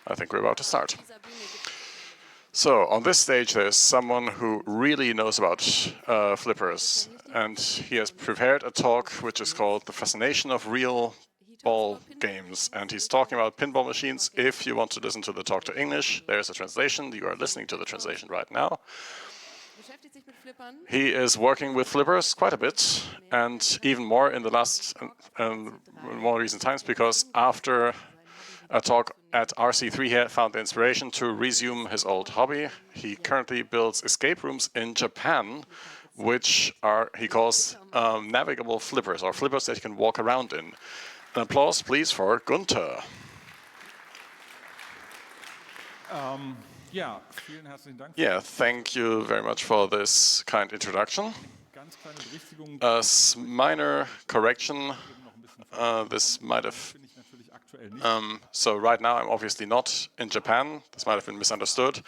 I think we're about to start. So on this stage there's someone who really knows about flippers, and he has prepared a talk which is called The Fascination of Real Ball Games, and he's talking about pinball machines. If you want to listen to the talk to English, there's a translation. You are listening to the translation right now. He is working with flippers quite a bit, and even more in the last more recent times, because after a talk at RC3 he found the inspiration to resume his old hobby. He currently builds escape rooms in Japan, which are, he calls, navigable flippers, or flippers that you can walk around in. An applause, please, for Gunther. Yeah, thank you very much for this kind introduction. A minor correction, this might have... so right now I'm obviously not in Japan, this might have been misunderstood,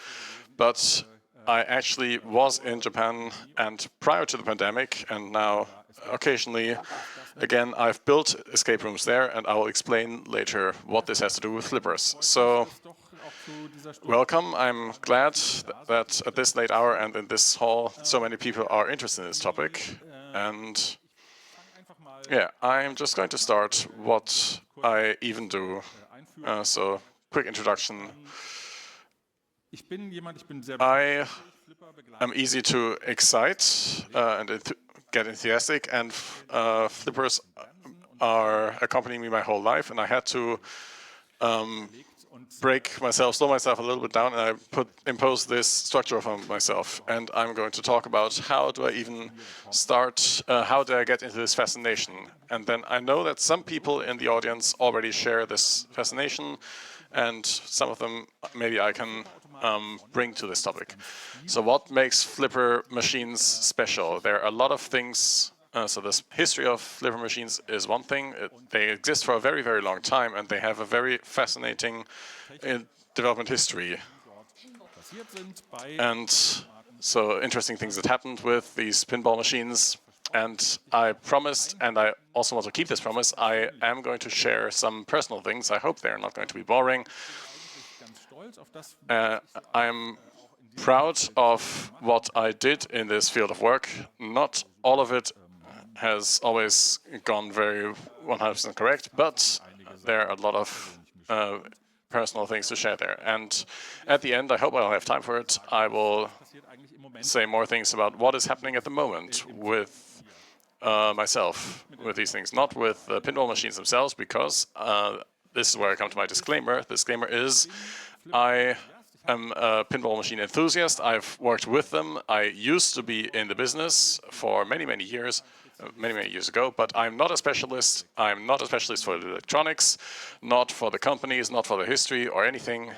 but I actually was in Japan, and prior to the pandemic, and now occasionally, again, I've built escape rooms there, and I will explain later what this has to do with flippers. So, welcome. I'm glad that at this late hour and in this hall so many people are interested in this topic. And yeah, I'm just going to start what I even do. So, quick introduction. I am easy to excite and get enthusiastic, and flippers are accompanying me my whole life, and I had to slow myself a little bit down, and I impose this structure upon myself. And I'm going to talk about how do I even start, how do I get into this fascination. And then I know that some people in the audience already share this fascination, and some of them maybe I can bring to this topic. So what makes flipper machines special? There are a lot of things. So this history of flipper machines is one thing. They exist for a very, very long time, and they have a very fascinating development history. And so interesting things that happened with these pinball machines. And I promised, and I also want to keep this promise, I am going to share some personal things. I hope they're not going to be boring. I'm proud of what I did in this field of work. Not all of it has always gone very 100% correct, but there are a lot of personal things to share there. And at the end, I hope I'll have time for it, I will say more things about what is happening at the moment with myself, with these things, not with the pinball machines themselves, because this is where I come to my disclaimer. The disclaimer is I am a pinball machine enthusiast. I've worked with them. I used to be in the business for many, many years ago, but I'm not a specialist. I'm not a specialist for electronics, not for the companies, not for the history or anything.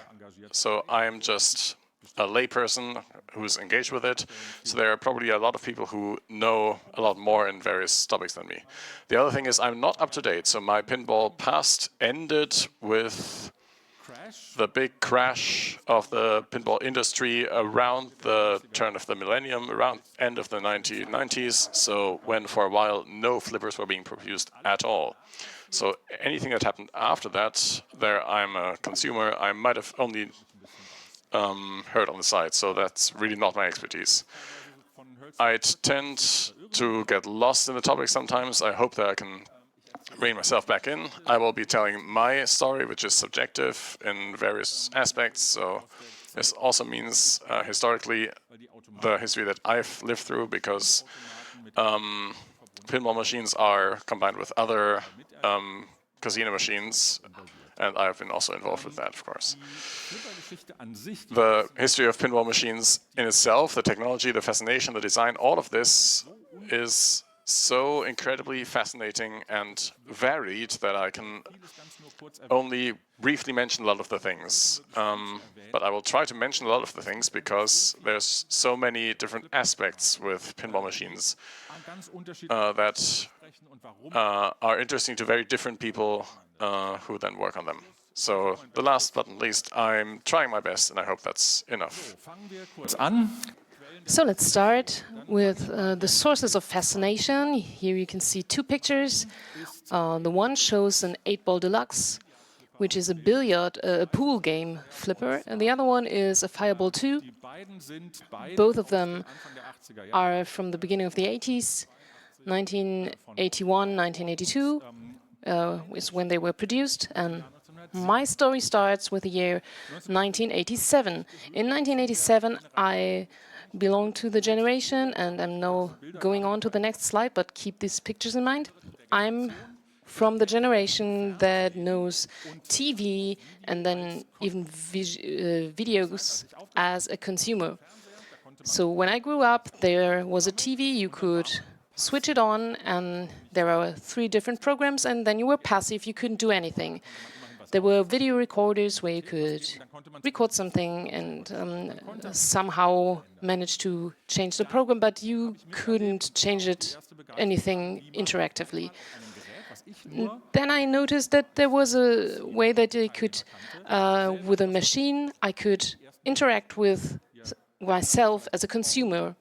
So I'm just a layperson who's engaged with it. So there are probably a lot of people who know a lot more in various topics than me. The other thing is I'm not up to date. So my pinball past ended with the big crash of the pinball industry around the turn of the millennium, around end of the 1990s, so when for a while no flippers were being produced at all. So anything that happened after that, there I'm a consumer, I might have only heard on the side, so that's really not my expertise. I tend to get lost in the topic sometimes. I hope that I can rein myself back in. I will be telling my story, which is subjective in various aspects. So this also means historically the history that I've lived through, because pinball machines are combined with other casino machines, and I've been also involved with that, of course. The history of pinball machines in itself, the technology, the fascination, the design, all of this is so incredibly fascinating and varied that I can only briefly mention a lot of the things. But I will try to mention a lot of the things because there's so many different aspects with pinball machines that are interesting to very different people who then work on them. So the last but not least, I'm trying my best, and I hope that's enough. So let's start with the sources of fascination. Here you can see two pictures. The one shows an 8-ball deluxe which is a pool game flipper, and the other one is a Fireball 2. Both of them are from the beginning of the 80s, 1981, 1982 is when they were produced, and my story starts with the year 1987. In 1987, I belong to the generation, and I'm now going on to the next slide, but keep these pictures in mind. I'm from the generation that knows TV and then even videos as a consumer. So when I grew up, there was a TV, you could switch it on, and there are 3 different programs, and then you were passive, you couldn't do anything. There were video recorders where you could record something and somehow manage to change the program, but you couldn't change anything interactively. Then I noticed that there was a way that I could, with a machine, I could interact with myself as a consumer.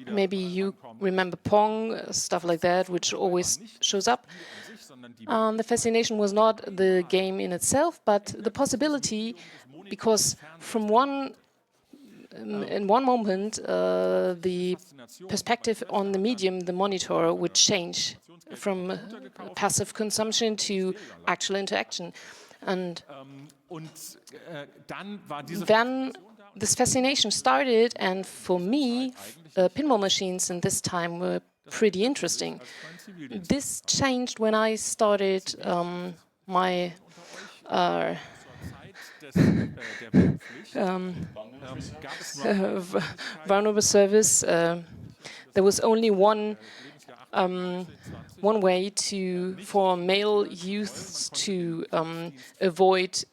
Maybe you remember Pong, stuff like that, which always shows up. The fascination was not the game in itself, but the possibility, because in one moment, the perspective on the medium, the monitor, would change from passive consumption to actual interaction. And then this fascination started, and for me, pinball machines in this time were pretty interesting. This changed when I started my vulnerable service. There was only one way for male youths to avoid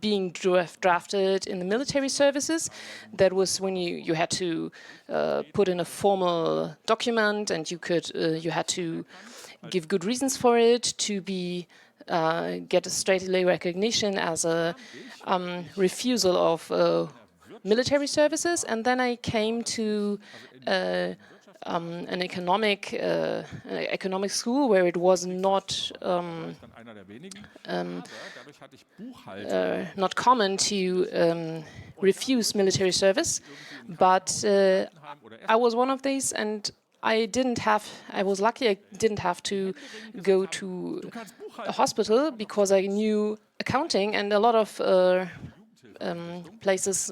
being drafted in the military services. That was when you had to put in a formal document, and you had to give good reasons for it to get a straight-away recognition as a refusal of military services. And then I came to an economic school where it was not common to refuse military service, but I was one of these, and I was lucky I didn't have to go to a hospital because I knew accounting, and a lot of places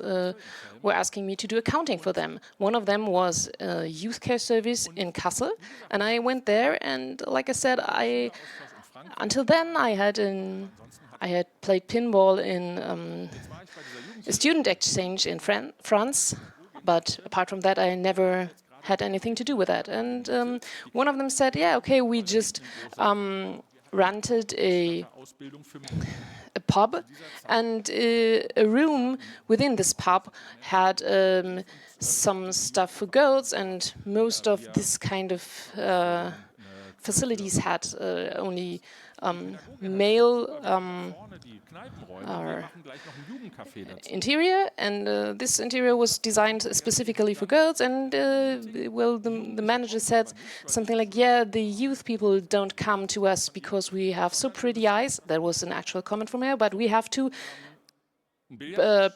were asking me to do accounting for them. One of them was a youth care service in Kassel, and I went there, and like I said, until then I had played pinball in a student exchange in France, but apart from that I never had anything to do with that. And one of them said, yeah, okay, we just rented a pub, and a room within this pub had some stuff for girls, and most of this kind of facilities had only male interior, and this interior was designed specifically for girls. And well, the manager said something like, yeah, the youth people don't come to us because we have so pretty eyes. That was an actual comment from her, but we have to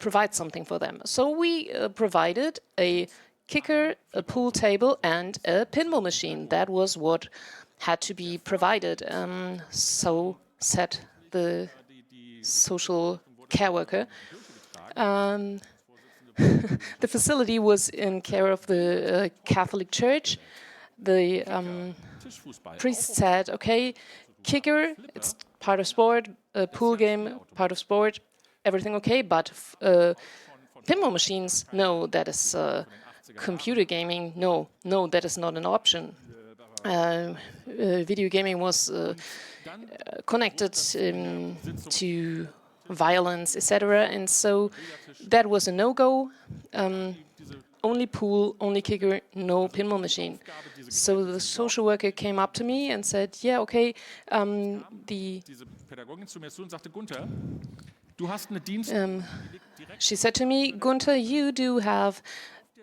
provide something for them. So we provided a kicker, a pool table, and a pinball machine. That was what had to be provided. So said the social care worker. The facility was in care of the Catholic Church. The priest said, okay, kicker, it's part of sport, pool game, part of sport, everything okay, but pinball machines, no, that is computer gaming, no, that is not an option. Video gaming was connected to violence, etc., and so that was a no-go. Only pool, only kicker, no pinball machine. So the social worker came up to me and said, yeah, okay, she said to me, Gunther, you do have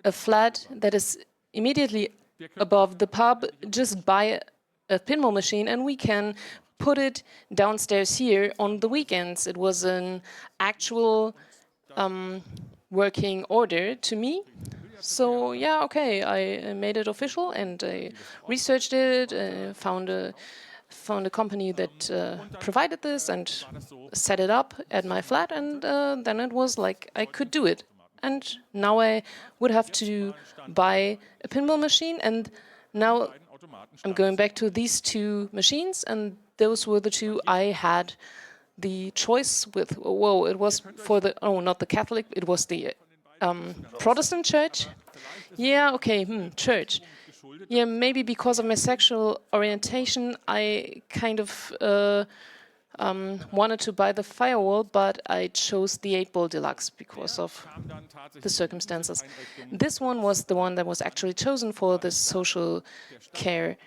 a flat that is immediately above the pub, just buy a pinball machine and we can put it downstairs here on the weekends. It was an actual working order to me. So yeah, okay, I made it official and I researched it, found a company that provided this and set it up at my flat, and then it was like I could do it. And now I would have to buy a pinball machine, and now I'm going back to these two machines, and those were the two I had the choice with. Whoa, it was for the, oh, not the Catholic, it was the Protestant church. Yeah, okay, church. Yeah, maybe because of my sexual orientation, I kind of wanted to buy the firewall, but I chose the 8-ball deluxe because of the circumstances. This one was the one that was actually chosen for the social care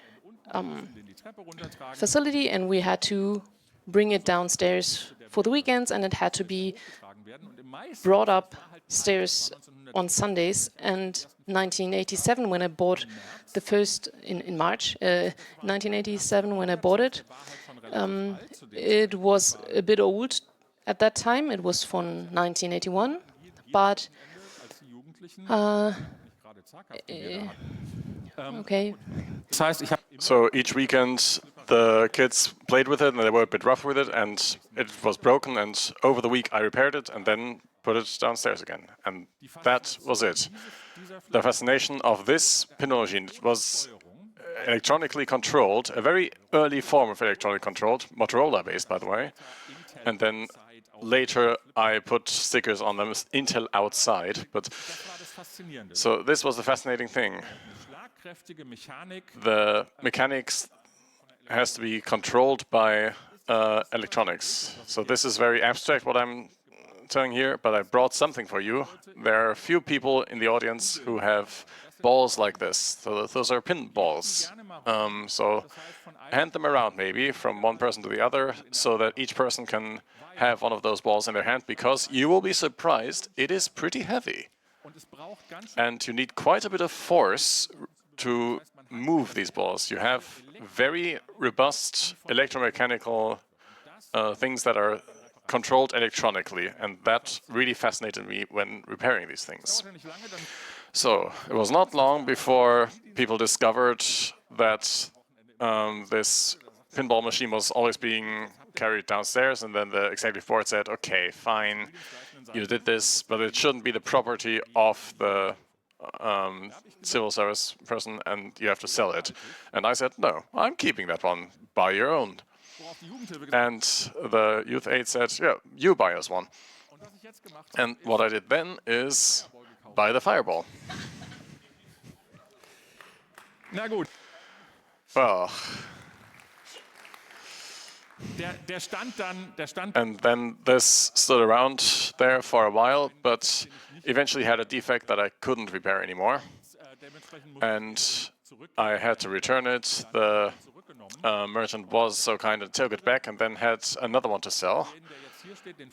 facility, and we had to bring it downstairs for the weekends, and it had to be brought upstairs on Sundays. And 1987, when I bought the first, in March 1987, when I bought it, it was a bit old at that time. It was from 1981, but okay. So each weekend the kids played with it and they were a bit rough with it and it was broken, and over the week I repaired it and then put it downstairs again. And that was it. The fascination of this pinball machine, it was electronically controlled, a very early form of electronic controlled, Motorola based by the way. And then later I put stickers on them, Intel outside. But so this was the fascinating thing. The mechanics has to be controlled by electronics. So this is very abstract what I'm telling here, but I brought something for you. There are a few people in the audience who have balls like this. So those are pin balls. So hand them around maybe from one person to the other so that each person can have one of those balls in their hand, because you will be surprised, it is pretty heavy. And you need quite a bit of force to move these balls. You have very robust electromechanical things that are controlled electronically, and that really fascinated me when repairing these things. So it was not long before people discovered that this pinball machine was always being carried downstairs, and then the executive board said, okay, fine, you did this, but it shouldn't be the property of the civil service person, and you have to sell it. And I said, no, I'm keeping that one, buy your own. And the youth aide said, yeah, you buy us one. And what I did then is buy the fireball. Well, and then this stood around there for a while, but eventually had a defect that I couldn't repair anymore. And I had to return it. The merchant was so kind and took it back, and then had another one to sell.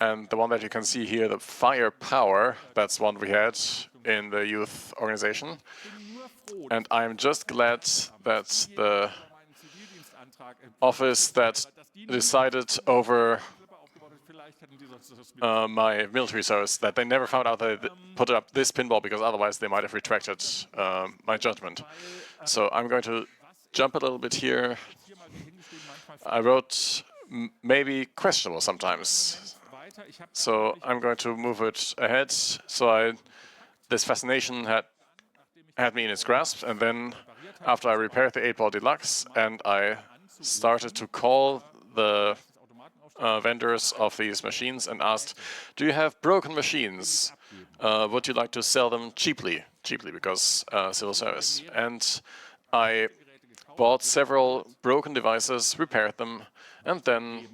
And the one that you can see here, the Fire Power, that's one we had in the youth organization. And I'm just glad that the office that decided over my military service, that they never found out that I put up this pinball, because otherwise they might have retracted my judgment. So I'm going to jump a little bit here. I wrote maybe questionable sometimes. So I'm going to move it ahead. So this fascination had me in its grasp, and then after I repaired the 8-ball deluxe and I started to call the vendors of these machines and asked, do you have broken machines? Would you like to sell them cheaply? Cheaply, because civil service. And I bought several broken devices, repaired them, and then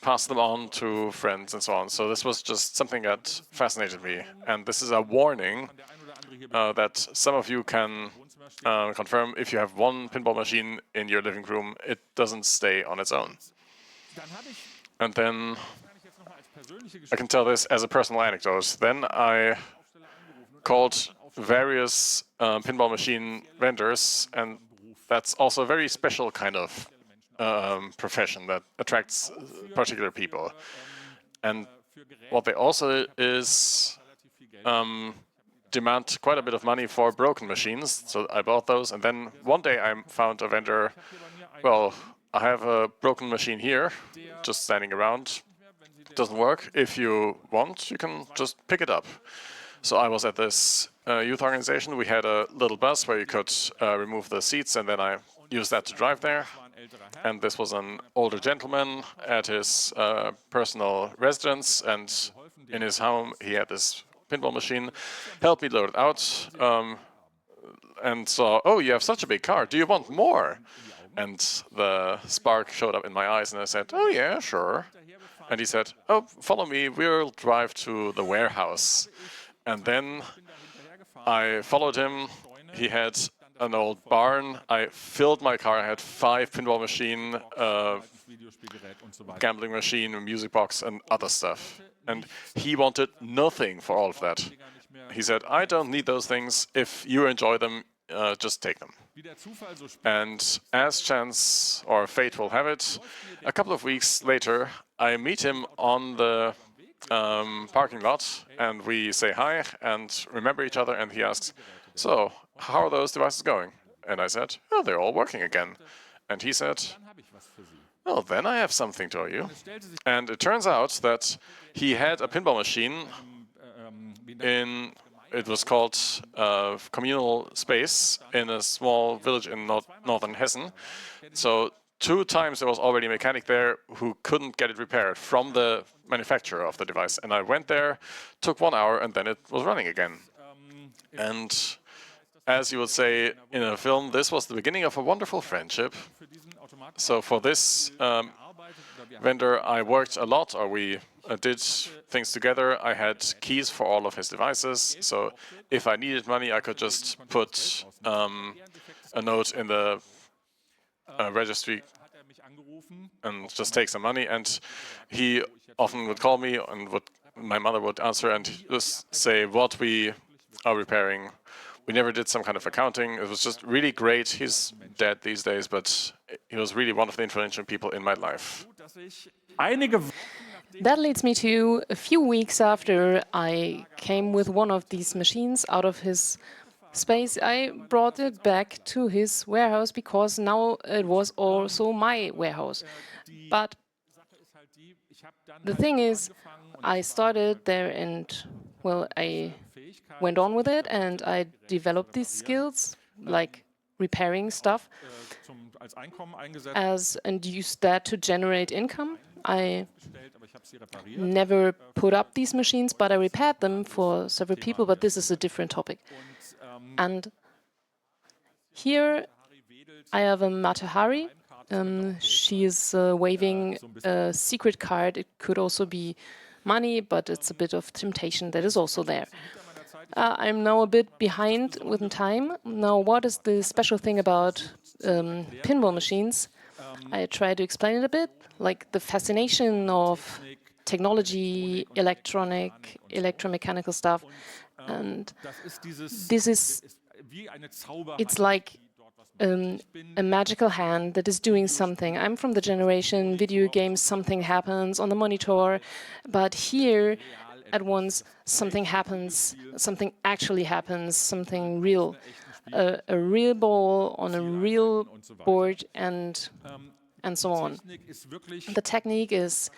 passed them on to friends and so on. So this was just something that fascinated me. And this is a warning that some of you can confirm. If you have one pinball machine in your living room, it doesn't stay on its own. And then I can tell this as a personal anecdote. Then I called various pinball machine vendors, and that's also a very special kind of profession that attracts particular people. And what they also is demand quite a bit of money for broken machines. So I bought those, and then one day I found a vendor. Well, I have a broken machine here, just standing around. It doesn't work. If you want, you can just pick it up. So I was at this youth organization. We had a little bus where you could remove the seats, and then I used that to drive there. And this was an older gentleman at his personal residence, and in his home he had this pinball machine. Helped me load it out, and saw, oh, you have such a big car. Do you want more? And the spark showed up in my eyes, and I said, oh yeah, sure. And he said, oh, follow me, we'll drive to the warehouse. And then I followed him. He had an old barn. I filled my car. I had 5 pinball machine, gambling machine, a music box, and other stuff. And he wanted nothing for all of that. He said, I don't need those things. If you enjoy them, just take them. And as chance or fate will have it, a couple of weeks later, I meet him on the parking lot, and we say hi and remember each other, and he asks, so, how are those devices going? And I said, oh, they're all working again. And he said, well, then I have something to you. And it turns out that he had a pinball machine in, it was called communal space in a small village in northern Hessen. So 2 times there was already a mechanic there who couldn't get it repaired from the manufacturer of the device. And I went there, took 1 hour, and then it was running again. And as you would say in a film, this was the beginning of a wonderful friendship. So for this vendor, I worked a lot, or we did things together. I had keys for all of his devices, so if I needed money, I could just put a note in the registry and just take some money. And he often would call me, and my mother would answer and just say what we are repairing. We never did some kind of accounting. It was just really great. He's dead these days, but he was really one of the influential people in my life. That leads me to a few weeks after I came with one of these machines out of his space. I brought it back to his warehouse because now it was also my warehouse. But the thing is, I started there and, well, I went on with it and I developed these skills, like repairing stuff, and used that to generate income. I never put up these machines, but I repaired them for several people, but this is a different topic. And here I have a Matahari. She is waving a secret card. It could also be money, but it's a bit of temptation that is also there. I'm now a bit behind with time. Now, what is the special thing about pinball machines? I try to explain it a bit, like the fascination of technology, electromechanical stuff. And this is, it's like a magical hand that is doing something. I'm from the generation video games, something happens on the monitor, but here at once something happens, something actually happens, something real. A real ball on a real board and so on. The technique is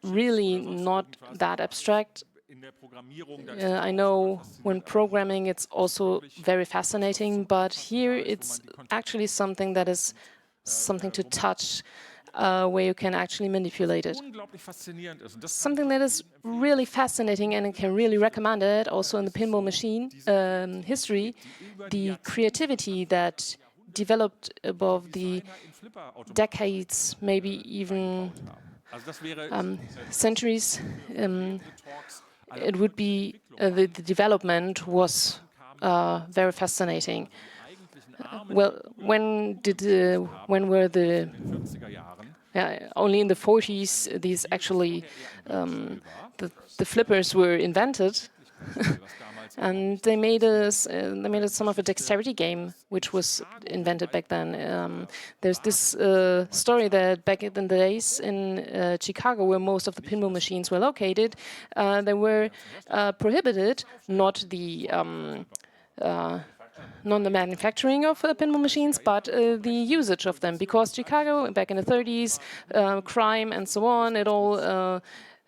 really not that abstract. I know when programming it's also very fascinating, but here it's actually something that is something to touch, where you can actually manipulate it. Something that is really fascinating, and I can really recommend it also in the pinball machine history, the creativity that developed above the decades, maybe even centuries. It would be the development was very fascinating. Well, when were the only in the 40s these actually the flippers were invented, And they made us some of a dexterity game, which was invented back then. There's this story that back in the days in Chicago, where most of the pinball machines were located, they were prohibited, not the manufacturing of pinball machines, but the usage of them, because Chicago, back in the 30s, crime and so on, it all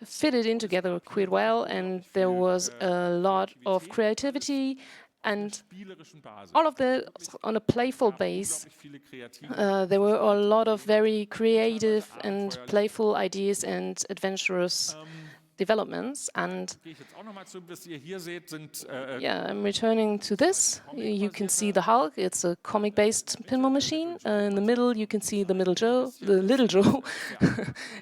fitted in together quite well, and there was a lot of creativity and all of the on a playful base. There were a lot of very creative and playful ideas and adventurous developments. And yeah, I'm returning to this. You can see the Hulk. It's a comic-based pinball machine. In the middle, you can see the Little Joe.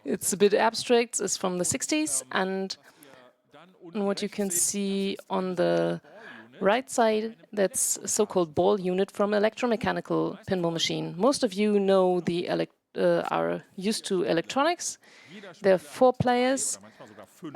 It's a bit abstract. It's from the 60s. And what you can see on the right side, that's a so-called ball unit from electromechanical pinball machine. Most of you know are used to electronics. There are 4 players.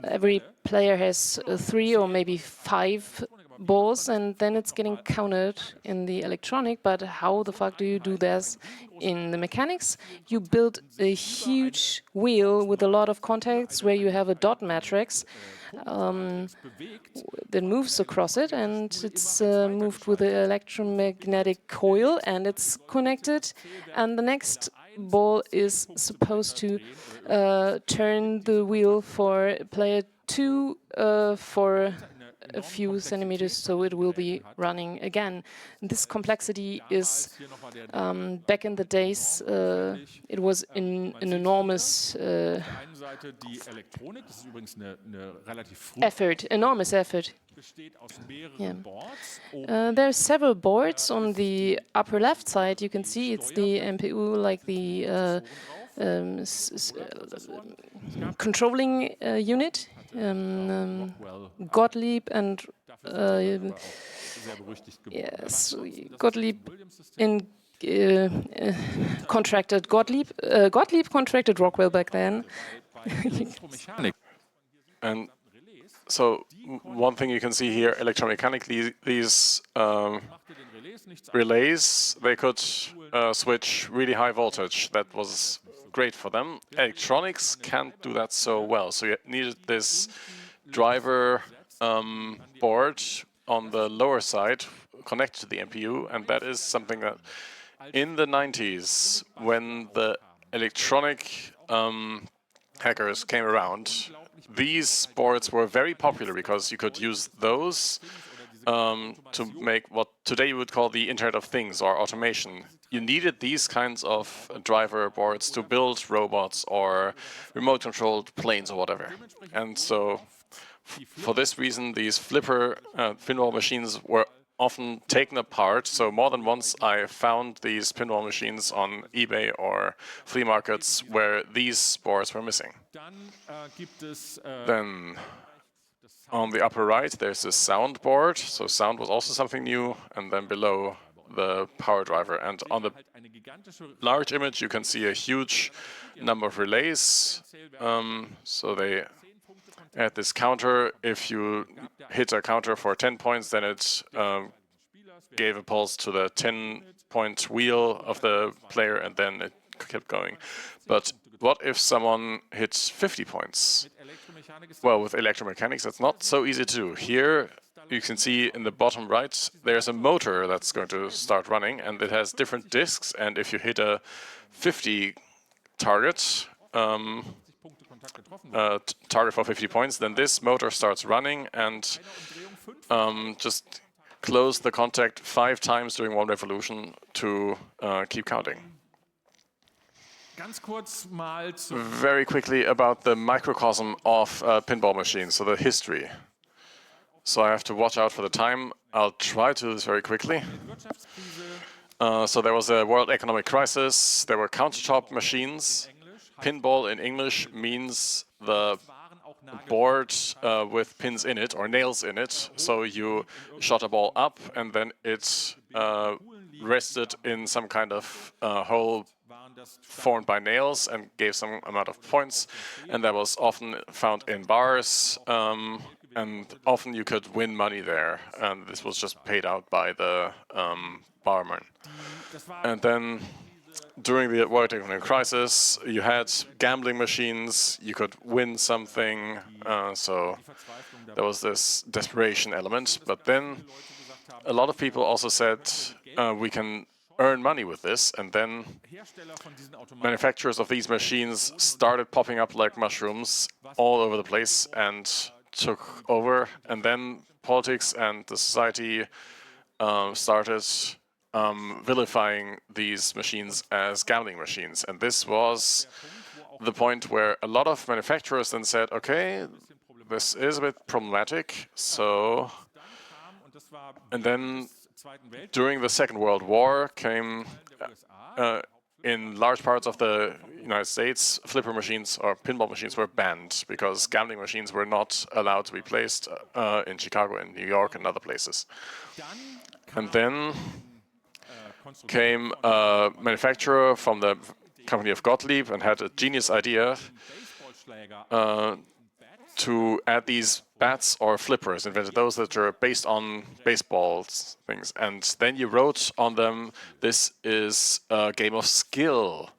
Every player has 3 or maybe 5 balls, and then it's getting counted in the electronic. But how the fuck do you do this in the mechanics? You build a huge wheel with a lot of contacts where you have a dot matrix that moves across it, and it's moved with an electromagnetic coil, and it's connected. And the next ball is supposed to turn the wheel for player 2 for a few centimeters, so it will be running again. This complexity is, back in the days, it was an enormous enormous effort. Yeah. There are several boards on the upper left side. You can see it's the MPU, like the controlling unit. Gottlieb and yes, Gottlieb contracted Gottlieb contracted Rockwell back then. And so one thing you can see here, electromechanically, these relays, they could switch really high voltage. That was great for them. Electronics can't do that so well. So you needed this driver board on the lower side connected to the MPU, and that is something that in the 90s, when the electronic hackers came around, these boards were very popular because you could use those to make what today you would call the Internet of Things or automation. You needed these kinds of driver boards to build robots or remote-controlled planes or whatever. And so for this reason, these pinball machines were often taken apart. So more than once I found these pinball machines on eBay or flea markets where these boards were missing. Then on the upper right, there's a sound board. So sound was also something new. And then below, the power driver. And on the large image, you can see a huge number of relays. So they add this counter. If you hit a counter for 10 points, then it gave a pulse to the 10-point wheel of the player, and then it kept going. But what if someone hits 50 points? Well, with electromechanics, that's not so easy to do. Here, you can see in the bottom right, there's a motor that's going to start running, and it has different discs. And if you hit a 50 target, target for 50 points, then this motor starts running and just close the contact 5 times during 1 revolution to keep counting. Very quickly about the microcosm of pinball machines, so the history. So I have to watch out for the time. I'll try to do this very quickly. So there was a world economic crisis. There were countertop machines. Pinball in English means the board with pins in it or nails in it. So you shot a ball up and then it rested in some kind of hole formed by nails and gave some amount of points. And that was often found in bars. and often you could win money there, and this was just paid out by the barman. And then during the World Economic Crisis, you had gambling machines, you could win something, so there was this desperation element. But then a lot of people also said, we can earn money with this, and then manufacturers of these machines started popping up like mushrooms all over the place and took over, and then politics and the society started vilifying these machines as gambling machines. And this was the point where a lot of manufacturers then said, okay, this is a bit problematic, so... And then during the Second World War came, in large parts of the United States, flipper machines or pinball machines were banned because gambling machines were not allowed to be placed in Chicago and New York and other places. And then came a manufacturer from the company of Gottlieb and had a genius idea to add these bats or flippers, invented those that are based on baseballs things. And then you wrote on them, this is a game of skill.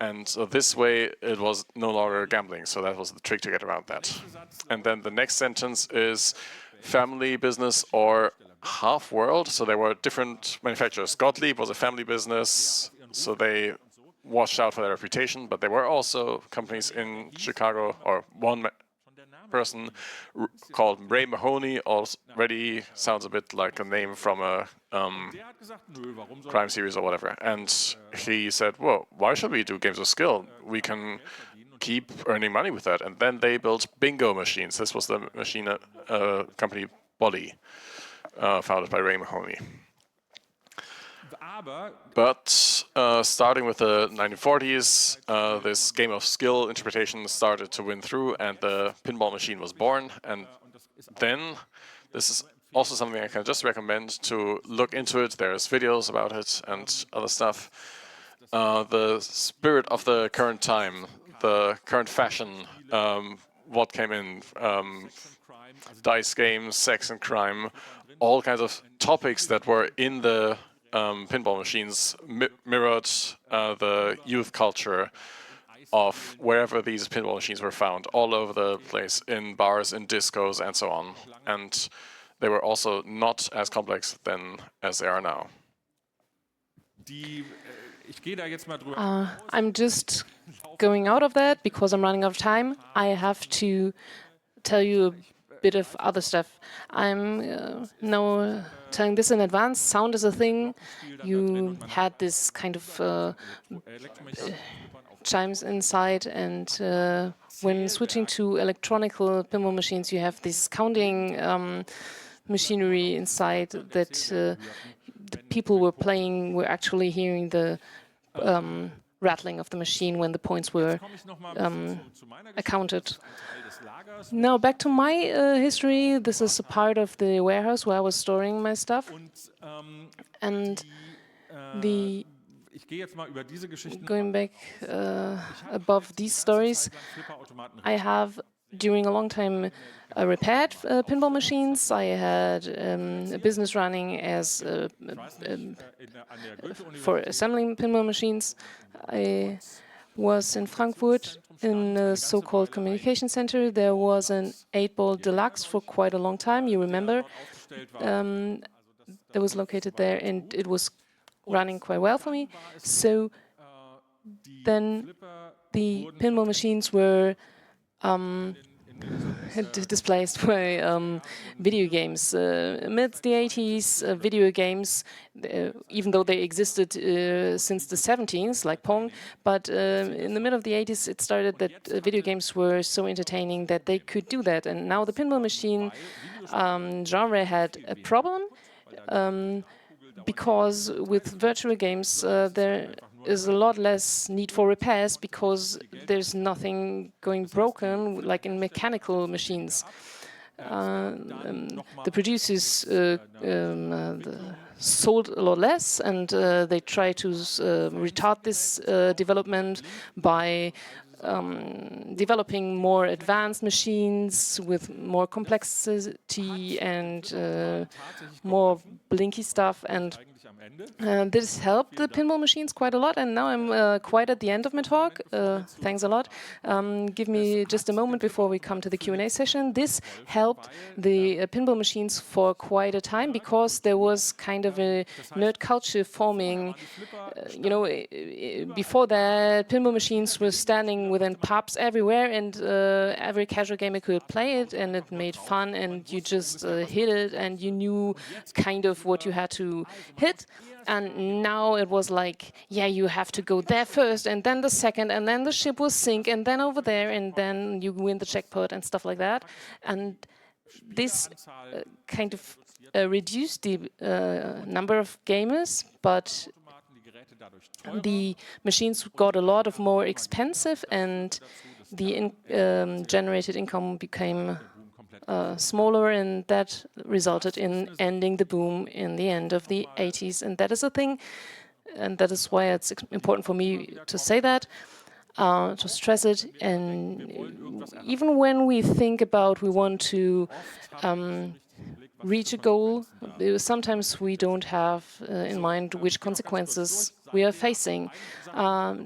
And so this way it was no longer gambling, so that was the trick to get around that. And then the next sentence is family business or half world. So there were different manufacturers. Gottlieb was a family business, so they watched out for their reputation, but there were also companies in Chicago, or one person called Ray Mahoney, already sounds a bit like a name from a crime series or whatever. And he said, well, why should we do games of skill? We can keep earning money with that. And then they built bingo machines. This was the machine company Bolly, founded by Ray Mahoney. But starting with the 1940s, this game of skill interpretation started to win through, and the pinball machine was born. And then, this is also something I can just recommend to look into it. There's videos about it and other stuff. The spirit of the current time, the current fashion, what came in, dice games, sex and crime, all kinds of topics that were in the pinball machines mirrored the youth culture of wherever these pinball machines were found, all over the place, in bars, in discos, and so on. And they were also not as complex then as they are now. I'm just going out of that because I'm running out of time. I have to tell you a bit of other stuff. I'm now telling this in advance. Sound is a thing. You had this kind of chimes inside, and when switching to electronical pinball machines, you have this counting machinery inside that the people were playing were actually hearing the rattling of the machine when the points were accounted. Now back to my history. This is a part of the warehouse where I was storing my stuff. And going back above these stories, I have during a long time repaired pinball machines. I had a business running as for assembling pinball machines. I was in Frankfurt in a so-called communication center. There was an 8-ball deluxe for quite a long time, you remember. It was located there, and it was running quite well for me. So then the pinball machines were displaced by video games. Amidst the 80s, video games, even though they existed since the 70s, like Pong, but in the middle of the 80s it started that video games were so entertaining that they could do that. And now the pinball machine genre had a problem because with virtual games there is a lot less need for repairs because there's nothing going broken like in mechanical machines. The producers sold a lot less, and they try to retard this development by developing more advanced machines with more complexity and more blinky stuff, and this helped the pinball machines quite a lot. And now I'm quite at the end of my talk. Thanks a lot. Give me just a moment before we come to the Q&A session. This helped the pinball machines for quite a time because there was kind of a nerd culture forming. Before that, pinball machines were standing within pubs everywhere, and every casual gamer could play it, and it made fun, and you just hit it, and you knew kind of what you had to hit. And now it was like, yeah, you have to go there first, and then the second, and then the ship will sink, and then over there, and then you win the jackpot and stuff like that. And this kind of reduced the number of gamers, but the machines got a lot of more expensive, and the generated income became smaller, and that resulted in ending the boom in the end of the 80s. And that is a thing, and that is why it's important for me to say that, to stress it. And even when we think about we want to reach a goal, sometimes we don't have in mind which consequences we are facing.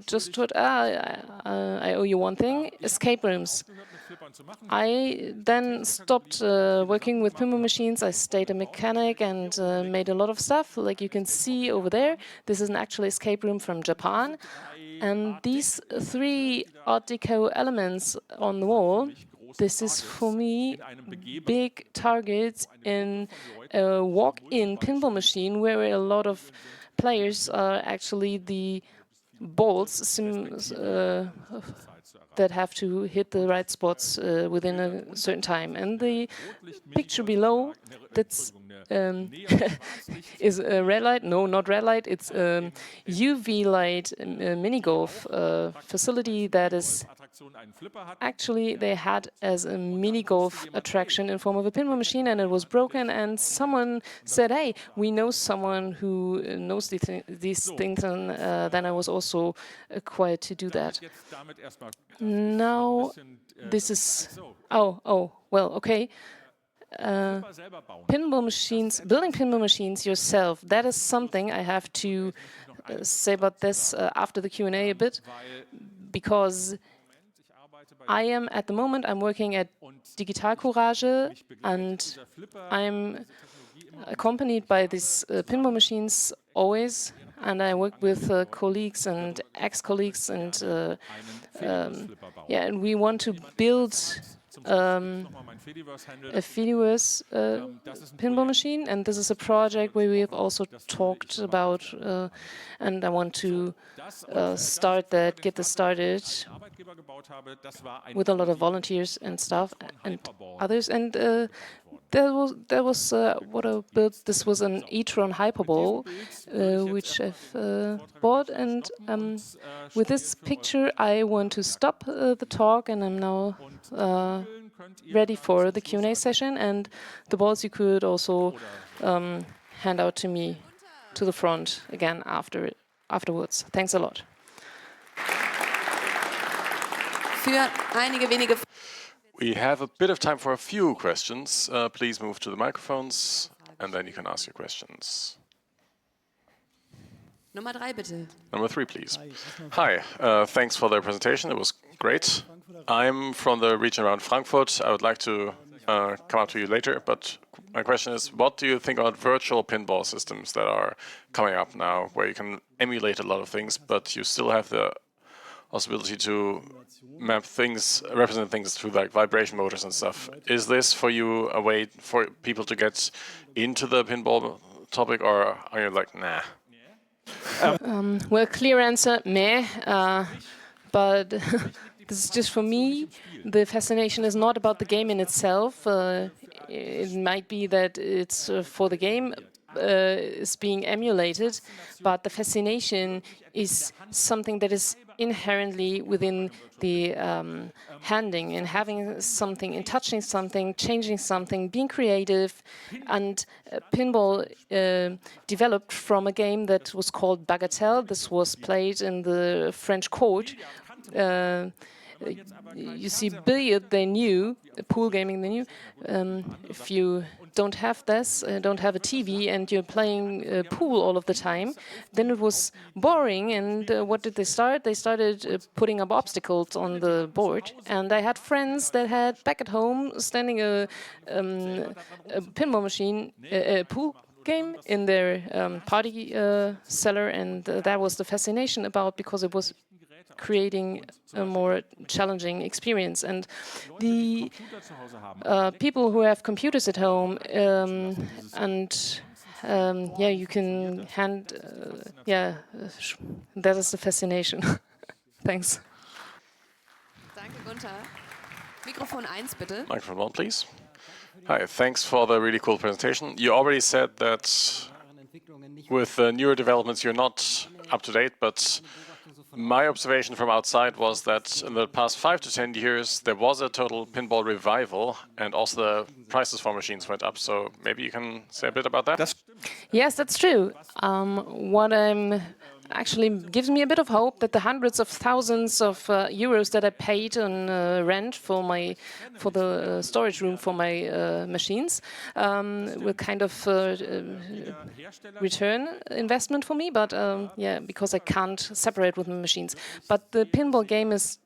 Just what I owe you one thing: escape rooms. I then stopped working with pinball machines. I stayed a mechanic and made a lot of stuff, like you can see over there. This is an actual escape room from Japan. And these 3 Art Deco elements on the wall, this is for me big targets in a walk-in pinball machine where a lot of players are actually the balls that have to hit the right spots within a certain time. And the picture below, that's is a red light. No, not red light. It's UV light mini golf facility that is actually they had as a mini golf attraction in form of a pinball machine, and it was broken. And someone said, "Hey, we know someone who knows these things," and then I was also acquired to do that. Now, this is well, okay. Pinball machines, building pinball machines yourself, that is something I have to say about this after the Q&A a bit, because I am, at the moment, I'm working at Digital Courage, and I'm accompanied by these pinball machines always, and I work with colleagues and ex-colleagues, and and we want to build a Fediverse pinball machine, and this is a project where we have also talked about, and I want to get this started with a lot of volunteers and stuff and others. And there was what I built. This was an e-tron Hyperball, which I've bought, and with this picture I want to stop the talk, and I'm now ready for the Q&A session, and the balls you could also hand out to me to the front again afterwards. Thanks a lot. We have a bit of time for a few questions. Please move to the microphones, and then you can ask your questions. Nummer 3, bitte. Number 3, please. Hi, thanks for the presentation. It was great. I'm from the region around Frankfurt. I would like to come up to you later, but my question is, what do you think about virtual pinball systems that are coming up now, where you can emulate a lot of things, but you still have the possibility to map things, represent things through like vibration motors and stuff? Is this for you a way for people to get into the pinball topic, or are you like, nah? Well, clear answer, meh. But this is just for me. The fascination is not about the game in itself. It might be that it's for the game is being emulated, but the fascination is something that is inherently within the handing and having something and touching something, changing something, being creative. And pinball developed from a game that was called Bagatelle. This was played in the French court. you see billiard, they knew, pool gaming, they knew. If you don't have this, don't have a TV, and you're playing pool all of the time, then it was boring. And what did they start? They started putting up obstacles on the board. And I had friends that had back at home standing a pinball machine, a pool game in their party cellar, and that was the fascination about, because it was creating a more challenging experience. And the people who have computers at home, yeah, you can yeah, that is the fascination. Thanks. Danke, Gunther. Mikrofon 1, bitte. Microphone 1, please. Hi, thanks for the really cool presentation. You already said that with newer developments you're not up to date, but my observation from outside was that in the past 5 to 10 years there was a total pinball revival, and also the prices for machines went up. So maybe you can say a bit about that? Yes, that's true. What actually gives me a bit of hope, that the hundreds of thousands of euros that I paid on rent for the storage room for my machines will kind of return investment for me. But yeah, because I can't separate with my machines. But the pinball game is,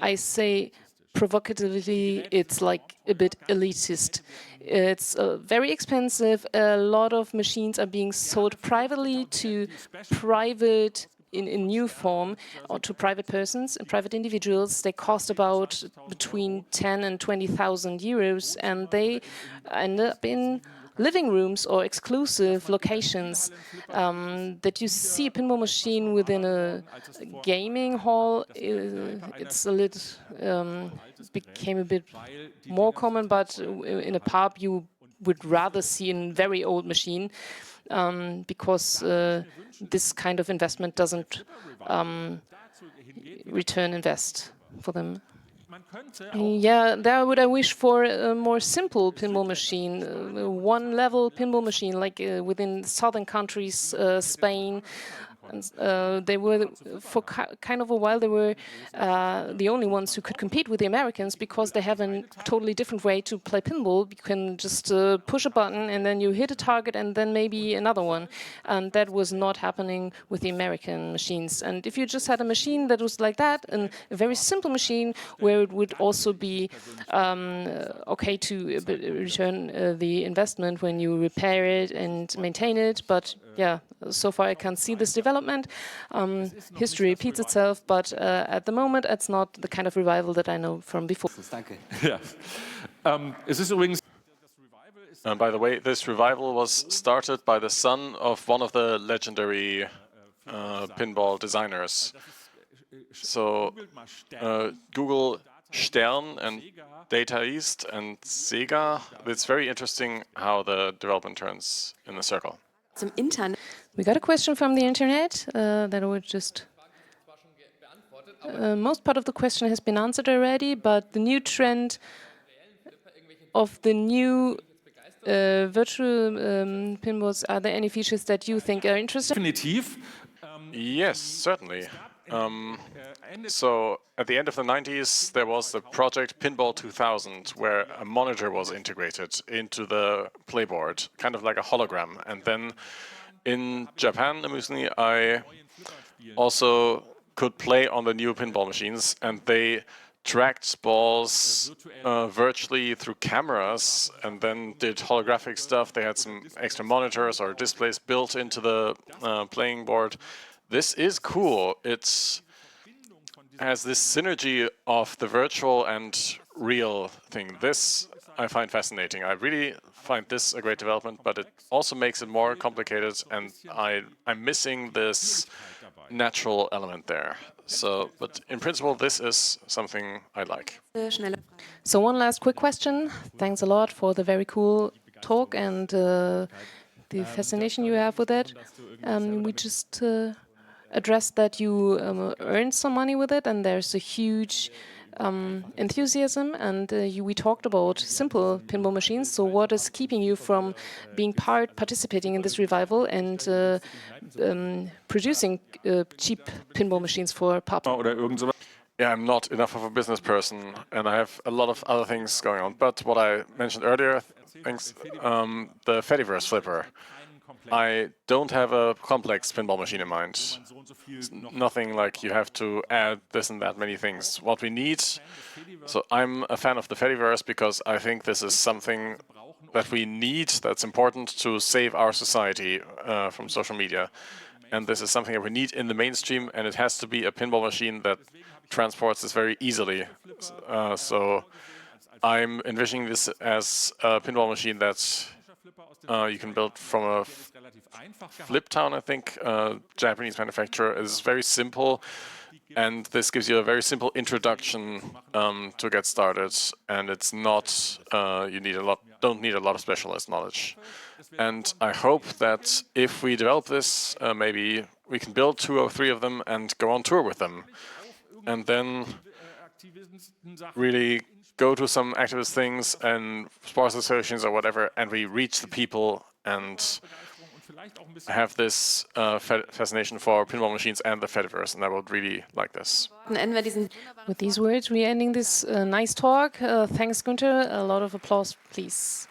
I say provocatively, it's like a bit elitist. It's very expensive. A lot of machines are being sold privately to private, in new form, or to private persons and private individuals. They cost about between 10 and 20,000 euros, and they end up in living rooms or exclusive locations. That you see a pinball machine within a gaming hall, it's a little became a bit more common, but in a pub you would rather see a very old machine, because this kind of investment doesn't invest for them. Yeah, there would I wish for a more simple pinball machine, one-level pinball machine, like within southern countries, Spain. And they were, for kind of a while, they were the only ones who could compete with the Americans, because they have a totally different way to play pinball. You can just push a button and then you hit a target and then maybe another one. And that was not happening with the American machines. And if you just had a machine that was like that, and a very simple machine where it would also be okay to return the investment when you repair it and maintain it. But yeah, so far I can't see this development. History repeats itself, but at the moment it's not the kind of revival that I know from before. And by the way, this revival was started by the son of one of the legendary pinball designers. So Google Stern and Data East and Sega. It's very interesting how the development turns in a circle. We got a question from the internet that I would just... most part of the question has been answered already, but the new trend of the new virtual pinballs, are there any features that you think are interesting? Yes, certainly. So at the end of the 90s, there was the project Pinball 2000, where a monitor was integrated into the playboard, kind of like a hologram. And then in Japan, amusingly, I also could play on the new pinball machines, and they tracked balls virtually through cameras and then did holographic stuff. They had some extra monitors or displays built into the playing board. This is cool. It has this synergy of the virtual and real thing. This I find fascinating. I really find this a great development, but it also makes it more complicated, and I'm missing this natural element there. So, but in principle, this is something I like. So one last quick question. Thanks a lot for the very cool talk and the fascination you have with it. We just addressed that you earned some money with it, and there's a huge enthusiasm, and we talked about simple pinball machines. So what is keeping you from being participating in this revival and producing cheap pinball machines for pub? Yeah, I'm not enough of a business person, and I have a lot of other things going on. But what I mentioned earlier, the Fediverse flipper. I don't have a complex pinball machine in mind. It's nothing like you have to add this and that many things. What we need, so I'm a fan of the Fediverse because I think this is something that we need, that's important to save our society from social media. And this is something that we need in the mainstream, and it has to be a pinball machine that transports this very easily. So I'm envisioning this as a pinball machine that you can build from a Flip Town, I think, Japanese manufacturer. Is very simple, and this gives you a very simple introduction to get started. And it's not don't need a lot of specialist knowledge. And I hope that if we develop this, maybe we can build 2 or 3 of them and go on tour with them, and then really go to some activist things and sports associations or whatever, and we reach the people and have this fascination for pinball machines and the Fediverse, and I would really like this. With these words, we're ending this nice talk. Thanks, Günther. A lot of applause, please.